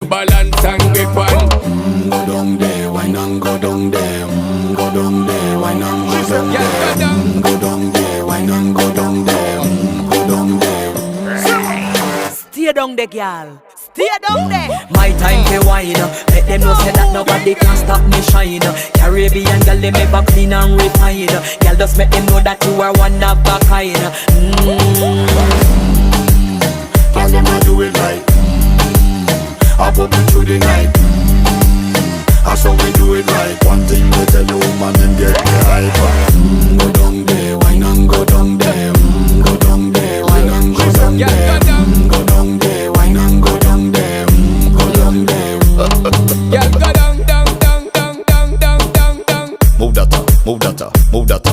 balance and grip on. Go down there, why not go down there? Go down there, why not go down there? Go down there, why not go down there? Go down there. Stay down there, girl. Stay down there. My time to wine. Let them know say that nobody can stop me shine. Caribbean girl, they make back clean and refine. Girl, just make them know that you are one of a kind.